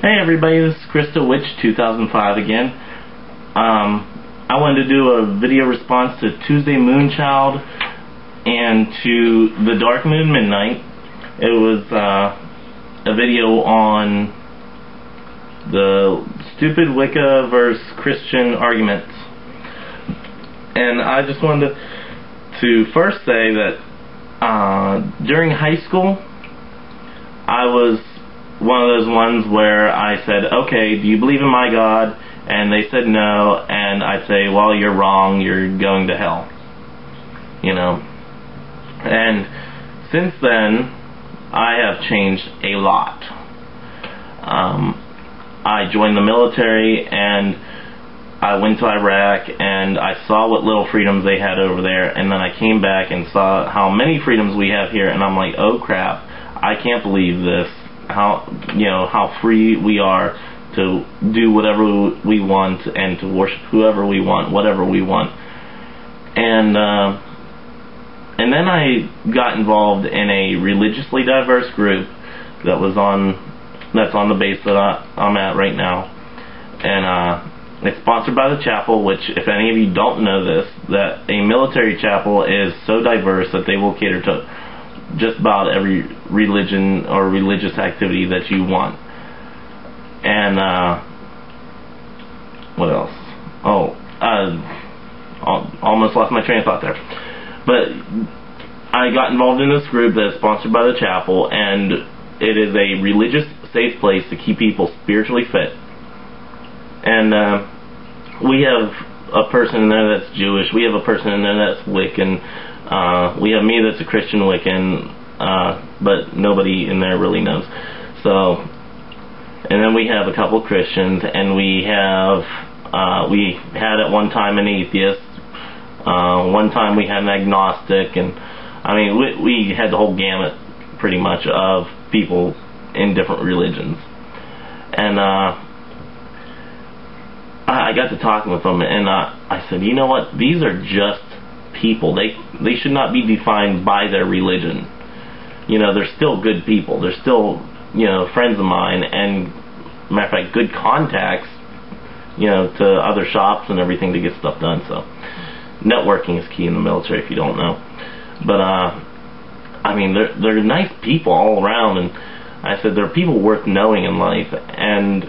Hey everybody, this is Krista Witch 2005 again. I wanted to do a video response to Tuesday Moonchild and to The Dark Moon Midnight. It was a video on the stupid Wicca versus Christian arguments. And I just wanted to first say that during high school, I was one of those ones where I said, okay, do you believe in my God? And they said no, and I'd say, well, you're wrong, you're going to hell. You know? And since then, I have changed a lot. I joined the military, and I went to Iraq, and I saw what little freedoms they had over there, and then I came back and saw how many freedoms we have here, and I'm like, oh crap, I can't believe this. How free we are to do whatever we want and to worship whoever we want, whatever we want. And then I got involved in a religiously diverse group that's on the base that I'm at right now, and it's sponsored by the chapel, which, if any of you don't know this, that a military chapel is so diverse that they will cater to just about every religion or religious activity that you want. And what else? Oh, almost lost my train of thought there. But I got involved in this group that is sponsored by the chapel, and it is a religious safe place to keep people spiritually fit. And we have a person in there that's Jewish, we have a person in there that's Wiccan, we have me that's a Christian Wiccan, but nobody in there really knows. So, and then we have a couple Christians, and we had at one time an atheist, one time we had an agnostic, and I mean we had the whole gamut pretty much of people in different religions. And I got to talking with them, and I said, you know what, these are just people. They should not be defined by their religion. You know, they're still good people. They're still, friends of mine, and matter of fact, good contacts, to other shops and everything to get stuff done. So networking is key in the military, if you don't know. But I mean, they're nice people all around, and I said they're people worth knowing in life. And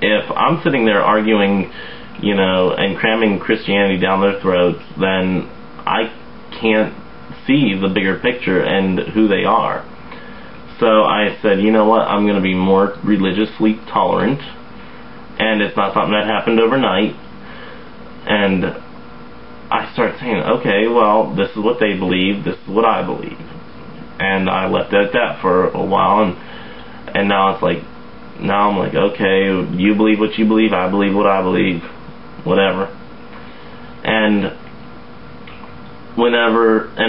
if I'm sitting there arguing, and cramming Christianity down their throats, then I can't see the bigger picture and who they are. So I said, you know what, I'm going to be more religiously tolerant, and it's not something that happened overnight. And I started saying, okay, well, this is what they believe, this is what I believe. And I left it at that for a while, and now it's like, now I'm like, okay, you believe what you believe, I believe what I believe, whatever. And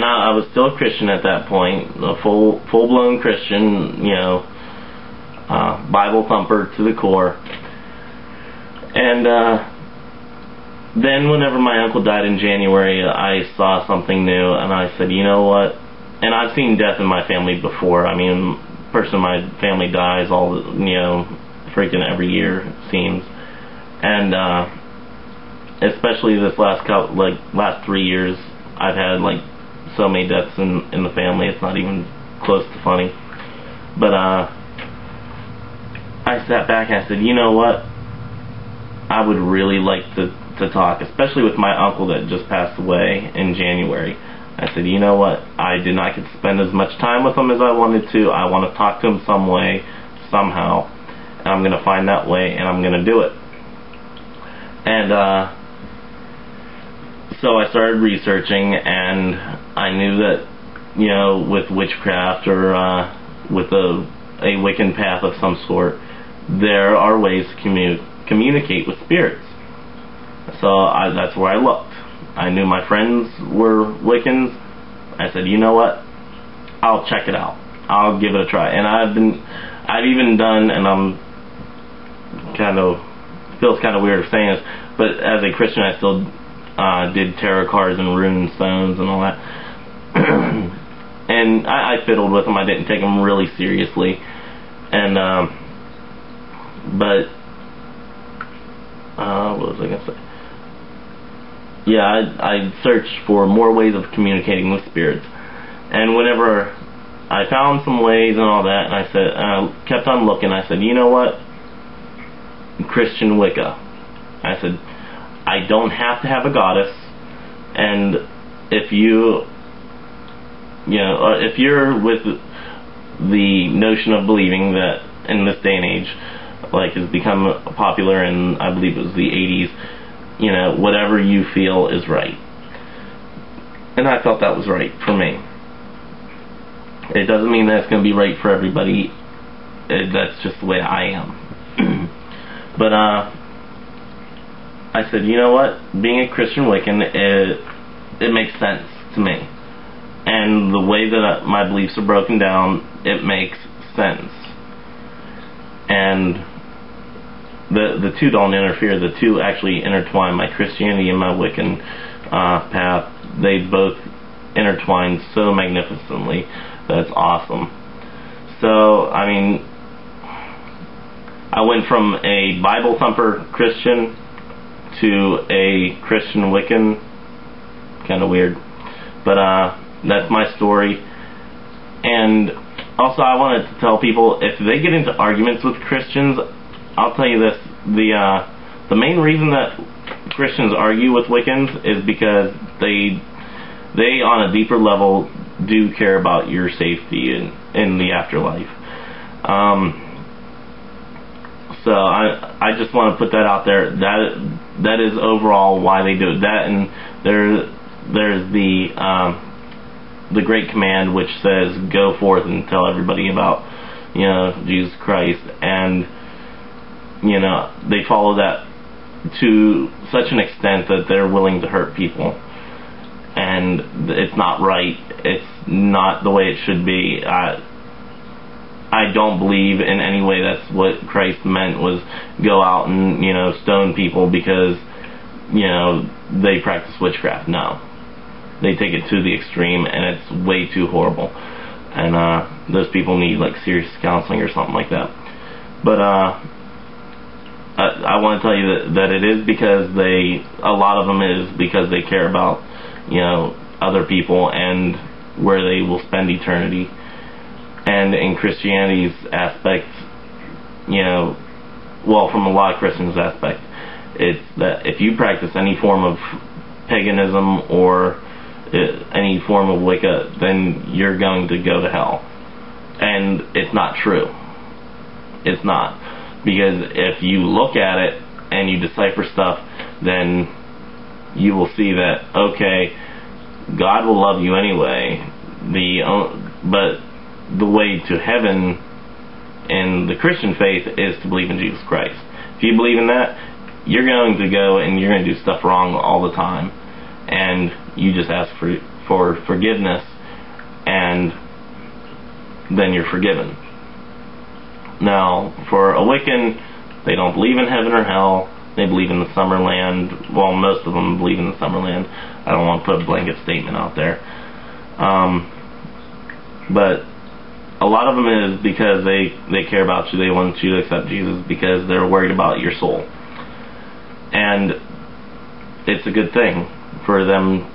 I was still a Christian at that point, a full-blown Christian, Bible thumper to the core. And then whenever my uncle died in January, I saw something new, and I said, you know what, and I've seen death in my family before. I mean, a person in my family dies freaking every year, it seems. And especially this last 3 years, I've had so many deaths in the family, it's not even close to funny. But I sat back and I said, you know what, I would really like to talk, especially with my uncle that just passed away in January. I said, you know what, I did not get to spend as much time with him as I wanted to. I want to talk to him some way, somehow, and I'm going to find that way, and I'm going to do it. And so I started researching, and I knew that, with witchcraft or with a Wiccan path of some sort, there are ways to communicate with spirits. So that's where I looked. I knew my friends were Wiccans. I said, you know what, I'll check it out. I'll give it a try. And I've even done, and I'm feels kind of weird saying this, but as a Christian I still did tarot cards and rune stones and all that. And I fiddled with them. I didn't take them really seriously. And But what was I gonna say? Yeah, I searched for more ways of communicating with spirits, and whenever I found some ways and all that, and I kept on looking. I said, you know what? Christian Wicca. I said, I don't have to have a goddess, and if you're with the notion of believing that in this day and age, like, has become popular in, I believe it was the 80s, whatever you feel is right. And I felt that was right for me. It doesn't mean that it's going to be right for everybody. That's just the way I am. But I said, you know what? Being a Christian Wiccan, it makes sense to me. And the way that my beliefs are broken down, it makes sense. And the two don't interfere. The two actually intertwine. My Christianity and my Wiccan path, they both intertwine so magnificently. That's awesome. So, I mean, I went from a Bible thumper Christian to a Christian Wiccan. Kind of weird. But that's my story. And also, I wanted to tell people, if they get into arguments with Christians, I'll tell you this, the main reason that Christians argue with Wiccans is because they on a deeper level do care about your safety in the afterlife. So I just want to put that out there. That is overall why they do it. That, and there's the Great Command, which says, go forth and tell everybody about Jesus Christ, and they follow that to such an extent that they're willing to hurt people, and it's not right. It's not the way it should be. I don't believe in any way that's what Christ meant, was go out and stone people because they practice witchcraft. No, they take it to the extreme, and it's way too horrible, and those people need like serious counseling or something like that. But I want to tell you that it is because a lot of them is because they care about other people and where they will spend eternity. And in Christianity's aspect, well, from a lot of Christians' aspect, it's that if you practice any form of paganism or any form of Wicca, then you're going to go to hell. And it's not true. It's not. Because if you look at it and you decipher stuff, then you will see that, okay, God will love you anyway, but the way to heaven in the Christian faith is to believe in Jesus Christ. If you believe in that, you're going to go and you're going to do stuff wrong all the time, and you just ask for forgiveness, and then you're forgiven. Now, for a Wiccan, they don't believe in heaven or hell. They believe in the Summerland. Well, most of them believe in the Summerland. I don't want to put a blanket statement out there. But a lot of them is because they care about you. They want you to accept Jesus because they're worried about your soul. And it's a good thing for them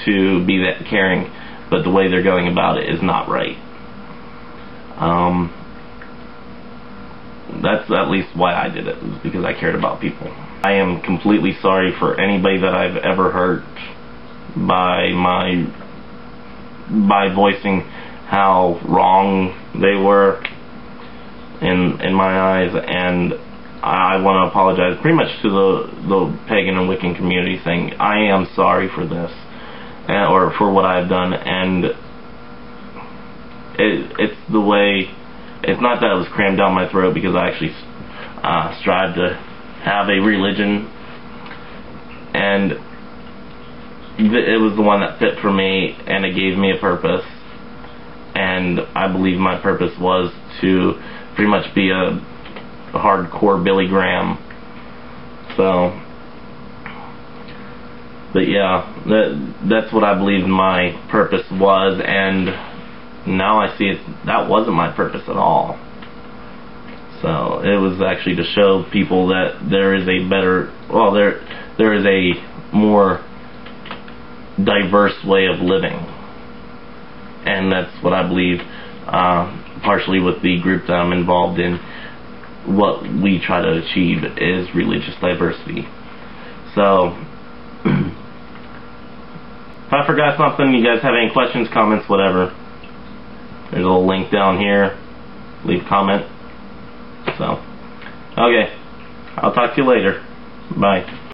to be that caring, but the way they're going about it is not right. That's at least why I did it, was because I cared about people. I am completely sorry for anybody that I've ever hurt by voicing how wrong they were in my eyes, and I want to apologize pretty much to the pagan and Wiccan community, saying I am sorry for this, or for what I've done, and it's the way. It's not that it was crammed down my throat, because I actually strive to have a religion, and it was the one that fit for me, and it gave me a purpose, and I believe my purpose was to pretty much be a hardcore Billy Graham. So, but yeah, that's what I believe my purpose was, and now I see that wasn't my purpose at all. So it was actually to show people that there is a better, well, there is a more diverse way of living, and that's what I believe, partially with the group that I'm involved in. What we try to achieve is religious diversity. So if I forgot something, you guys have any questions, comments, whatever, there's a little link down here. Leave a comment. So, okay, I'll talk to you later. Bye.